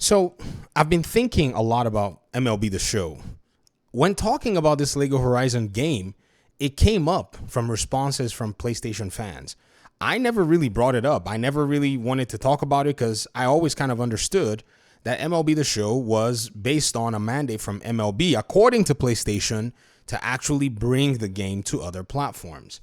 So I've been thinking a lot about MLB The Show. When talking about this Lego Horizon game, it came up from responses from PlayStation fans. I never really brought it up. I never really wanted to talk about it because I always kind of understood that MLB The Show was based on a mandate from MLB, according to PlayStation, to actually bring the game to other platforms.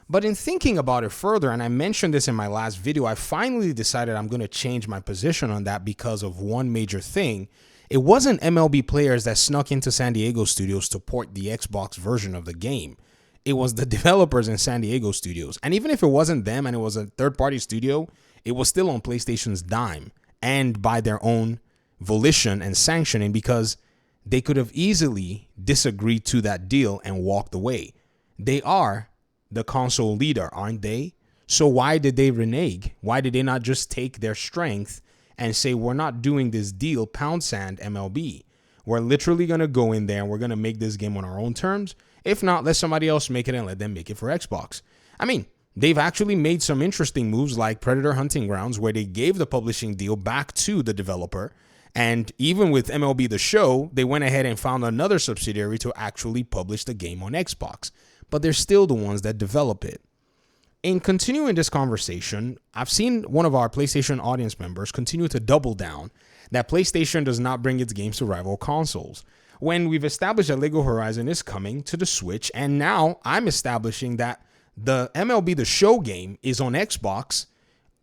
But in thinking about it further, and I mentioned this in my last video, I finally decided I'm going to change my position on that because of one major thing. It wasn't MLB players that snuck into San Diego studios to port the Xbox version of the game. It was the developers in San Diego studios. And even if it wasn't them and it was a third-party studio, it was still on PlayStation's dime and by their own volition and sanctioning, because they could have easily disagreed to that deal and walked away. They are the console leader, aren't they? So why did they renege? Why did they not just take their strength and say, we're not doing this deal, pound sand MLB. We're literally going to go in there and we're going to make this game on our own terms. If not, let somebody else make it and let them make it for Xbox. I mean, they've actually made some interesting moves like Predator Hunting Grounds, where they gave the publishing deal back to the developer. And even with MLB The Show, they went ahead and found another subsidiary to actually publish the game on Xbox. But they're still the ones that develop it. In continuing this conversation, I've seen one of our PlayStation audience members continue to double down that PlayStation does not bring its games to rival consoles, when we've established that Lego Horizon is coming to the Switch, and now I'm establishing that the MLB The Show game is on Xbox,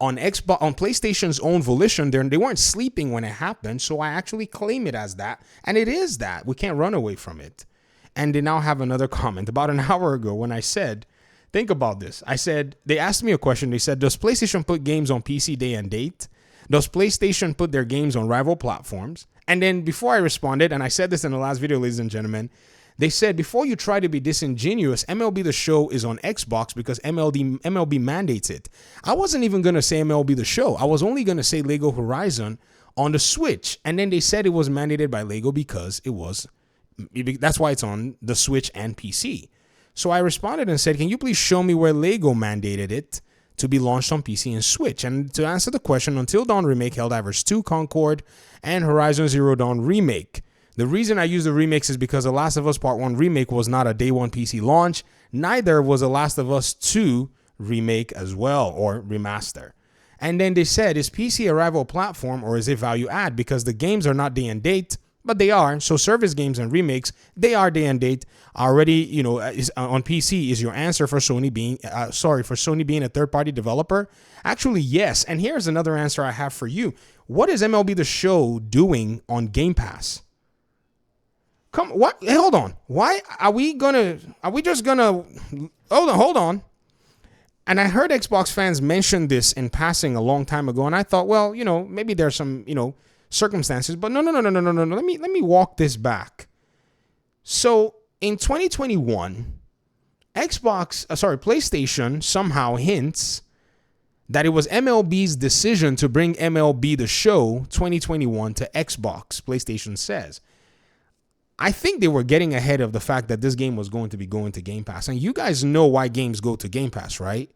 on PlayStation's own volition. They weren't sleeping when it happened, so I actually claim it as that, and it is that. We can't run away from it. And they now have another comment about an hour ago when I said, think about this. I said, they asked me a question. They said, does PlayStation put games on PC day and date? Does PlayStation put their games on rival platforms? And then before I responded, and I said this in the last video, ladies and gentlemen, they said, before you try to be disingenuous, MLB The Show is on Xbox because MLB mandates it. I wasn't even going to say MLB The Show. I was only going to say Lego Horizon on the Switch. And then they said it was mandated by Lego because that's why it's on the Switch and PC. So I responded and said, can you please show me where Lego mandated it to be launched on PC and Switch? And to answer the question, Until Dawn Remake, Helldivers 2 Concord, and Horizon Zero Dawn Remake. The reason I use the remakes is because The Last of Us Part 1 Remake was not a day one PC launch. Neither was The Last of Us 2 Remake as well, or remaster. And then they said, is PC a rival platform or is it value add? Because the games are not day and date, but they are. So service games and remakes, they are day and date. Already, is on PC. Is your answer for Sony being a third-party developer? Actually, yes. And here's another answer I have for you. What is MLB The Show doing on Game Pass? What? Hey, hold on. Why are we just gonna hold on. And I heard Xbox fans mention this in passing a long time ago, and I thought, well, maybe there's some, circumstances, but no. Let me walk this back. So in 2021, PlayStation somehow hints that it was MLB's decision to bring MLB The Show 2021 to Xbox. PlayStation says. I think they were getting ahead of the fact that this game was going to be going to Game Pass. And you guys know why games go to Game Pass, right?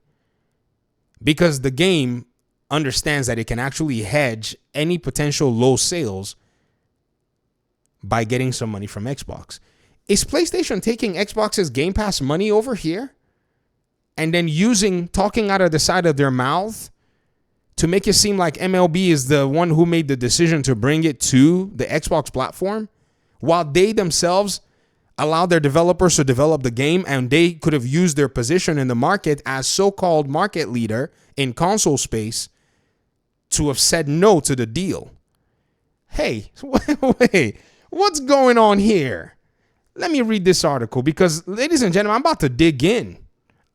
Because the game understands that it can actually hedge any potential low sales by getting some money from Xbox. Is PlayStation taking Xbox's Game Pass money over here and then talking out of the side of their mouth to make it seem like MLB is the one who made the decision to bring it to the Xbox platform, while they themselves allowed their developers to develop the game, and they could have used their position in the market as so-called market leader in console space to have said no to the deal? Hey, wait, what's going on here? Let me read this article because, ladies and gentlemen, I'm about to dig in.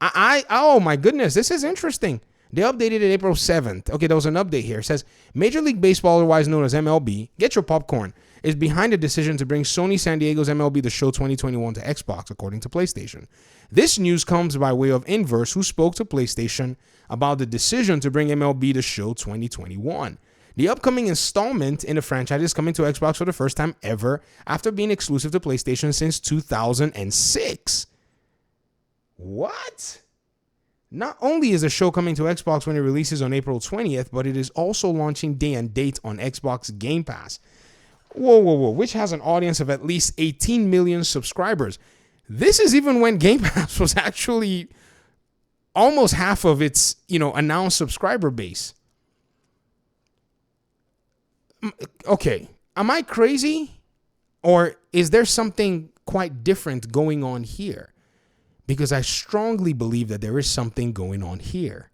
Oh my goodness, this is interesting. They updated it April 7th. Okay, there was an update here. It says, Major League Baseball, otherwise known as MLB, get your popcorn, is behind the decision to bring Sony San Diego's MLB The Show 2021 to Xbox, according to PlayStation. This news comes by way of Inverse, who spoke to PlayStation about the decision to bring MLB The Show 2021. The upcoming installment in the franchise is coming to Xbox for the first time ever after being exclusive to PlayStation since 2006. What? Not only is the show coming to Xbox when it releases on April 20th, but it is also launching day and date on Xbox Game Pass. Whoa, which has an audience of at least 18 million subscribers. This is even when Game Pass was actually almost half of its, announced subscriber base. Okay, am I crazy? Or is there something quite different going on here? Because I strongly believe that there is something going on here.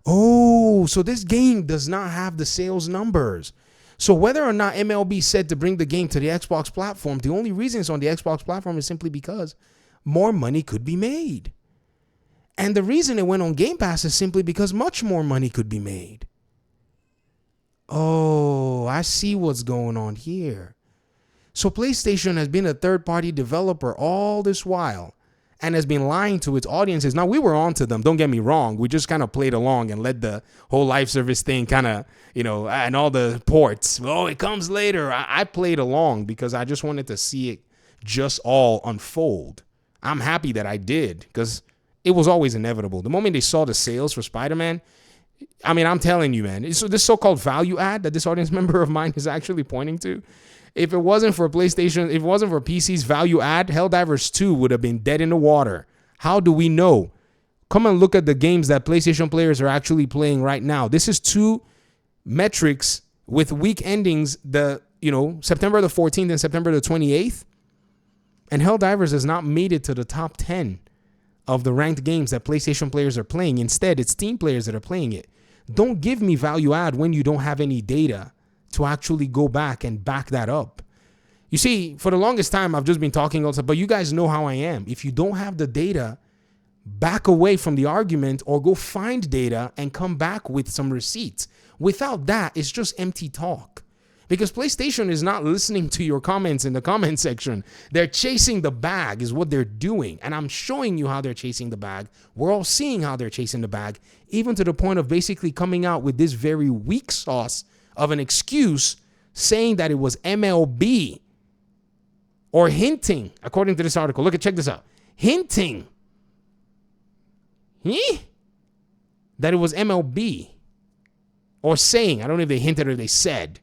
Oh, so this game does not have the sales numbers. So whether or not MLB said to bring the game to the Xbox platform, the only reason it's on the Xbox platform is simply because more money could be made. And the reason it went on Game Pass is simply because much more money could be made. Oh, I see what's going on here. So PlayStation has been a third-party developer all this while and has been lying to its audiences. Now, we were on to them. Don't get me wrong. We just kind of played along and let the whole live service thing kind of, and all the ports. Oh, it comes later. I played along because I just wanted to see it just all unfold. I'm happy that I did because it was always inevitable. The moment they saw the sales for Spider-Man, I mean, I'm telling you, man, it's this so-called value add that this audience member of mine is actually pointing to. If it wasn't for PlayStation, if it wasn't for PC's value add, Helldivers 2 would have been dead in the water. How do we know? Come and look at the games that PlayStation players are actually playing right now. This is 2 metrics with week endings, September the 14th and September the 28th. And Helldivers has not made it to the top 10 of the ranked games that PlayStation players are playing. Instead, it's Steam players that are playing it. Don't give me value add when you don't have any data to actually go back and back that up. You see, for the longest time, I've just been talking also, but you guys know how I am. If you don't have the data, back away from the argument or go find data and come back with some receipts. Without that, it's just empty talk. Because PlayStation is not listening to your comments in the comment section. They're chasing the bag is what they're doing. And I'm showing you how they're chasing the bag. We're all seeing how they're chasing the bag, even to the point of basically coming out with this very weak sauce of an excuse saying that it was MLB or hinting, according to this article. Check this out. Hinting that it was MLB or saying, I don't know if they hinted or they said.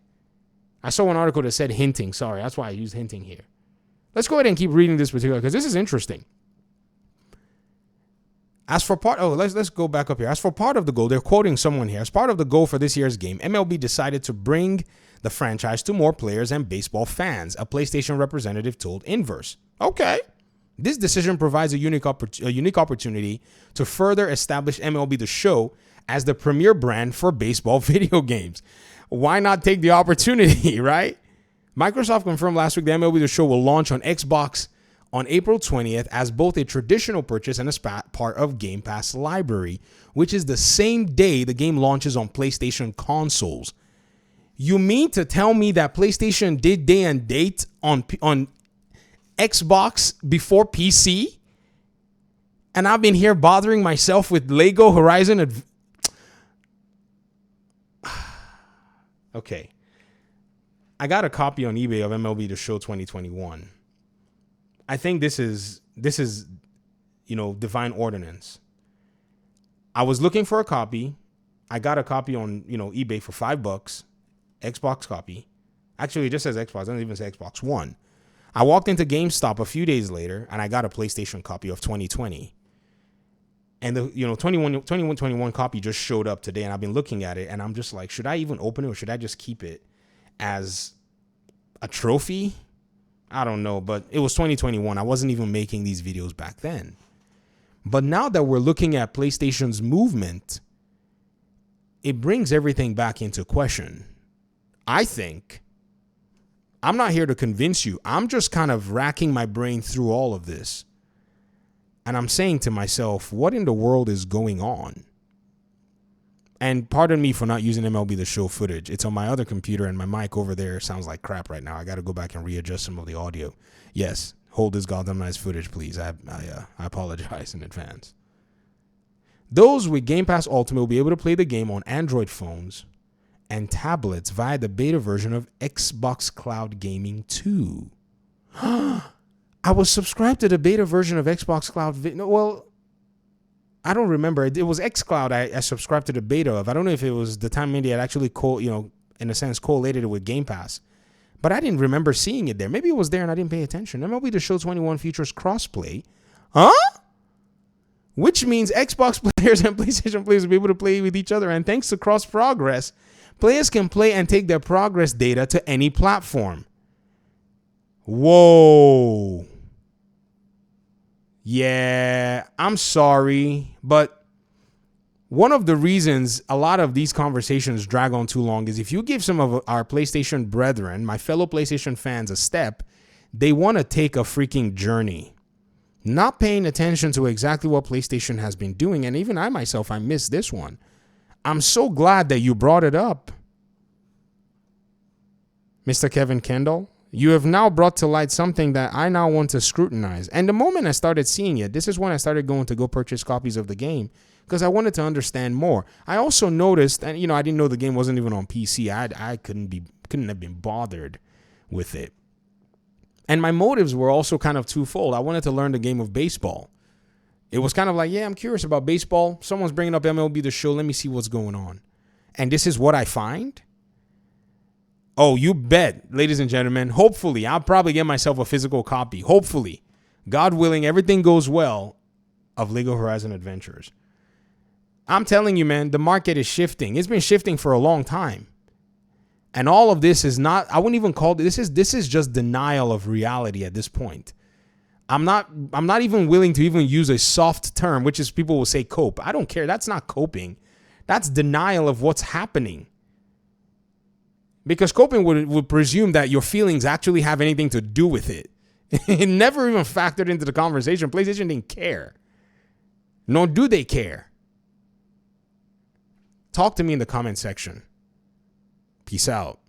I saw an article that said hinting. Sorry, that's why I used hinting here. Let's go ahead and keep reading this particular because this is interesting. Let's go back up here. As for part of the goal, they're quoting someone here. As part of the goal for this year's game, MLB decided to bring the franchise to more players and baseball fans, a PlayStation representative told Inverse. Okay. This decision provides a unique opportunity to further establish MLB The Show as the premier brand for baseball video games. Why not take the opportunity, right? Microsoft confirmed last week that MLB The Show will launch on Xbox on April 20th as both a traditional purchase and a part of Game Pass library, which is the same day the game launches on PlayStation consoles. You mean to tell me that PlayStation did day and date on Xbox before PC? And I've been here bothering myself with Lego Horizon. Okay. I got a copy on eBay of MLB The Show 2021. I think this is divine ordinance. I was looking for a copy. I got a copy on, eBay for $5, Xbox copy. Actually, it just says Xbox. It doesn't even say Xbox One. I walked into GameStop a few days later and I got a PlayStation copy of 2020. And the 21 copy just showed up today and I've been looking at it and I'm just like, should I even open it or should I just keep it as a trophy? I don't know, but it was 2021. I wasn't even making these videos back then. But now that we're looking at PlayStation's movement, it brings everything back into question. I think, I'm not here to convince you. I'm just kind of racking my brain through all of this. And I'm saying to myself, what in the world is going on? And pardon me for not using MLB The Show footage. It's on my other computer and my mic over there sounds like crap right now. I got to go back and readjust some of the audio. Yes, hold this goddamn nice footage, please. I apologize in advance. Those with Game Pass Ultimate will be able to play the game on Android phones and tablets via the beta version of Xbox Cloud Gaming 2. I was subscribed to the beta version of Xbox Cloud. I don't remember. It was xCloud I subscribed to the beta of. I don't know if it was the time maybe I'd actually in a sense, collated it with Game Pass. But I didn't remember seeing it there. Maybe it was there and I didn't pay attention. MLB The Show 21 features crossplay. Huh? Which means Xbox players and PlayStation players will be able to play with each other. And thanks to cross progress, players can play and take their progress data to any platform. Whoa. Yeah, I'm sorry, but one of the reasons a lot of these conversations drag on too long is if you give some of our PlayStation brethren, my fellow PlayStation fans, a step, they want to take a freaking journey, not paying attention to exactly what PlayStation has been doing. And even I myself, I missed this one. I'm so glad that you brought it up, Mr. Kevin Kendall. You have now brought to light something that I now want to scrutinize. And the moment I started seeing it, this is when I started going to go purchase copies of the game because I wanted to understand more. I also noticed, and I didn't know the game wasn't even on PC. I couldn't have been bothered with it. And my motives were also kind of twofold. I wanted to learn the game of baseball. It was kind of like, yeah, I'm curious about baseball. Someone's bringing up MLB The Show. Let me see what's going on. And this is what I find. Oh, you bet, ladies and gentlemen. Hopefully, I'll probably get myself a physical copy. Hopefully, God willing, everything goes well, of Lego Horizon Adventures. I'm telling you, man, the market is shifting. It's been shifting for a long time. And all of this is not, I wouldn't even call it, this is just denial of reality at this point. I'm not even willing to even use a soft term, which is people will say cope. I don't care. That's not coping. That's denial of what's happening. Because coping would presume that your feelings actually have anything to do with it. It never even factored into the conversation. PlayStation didn't care. Nor do they care. Talk to me in the comment section. Peace out.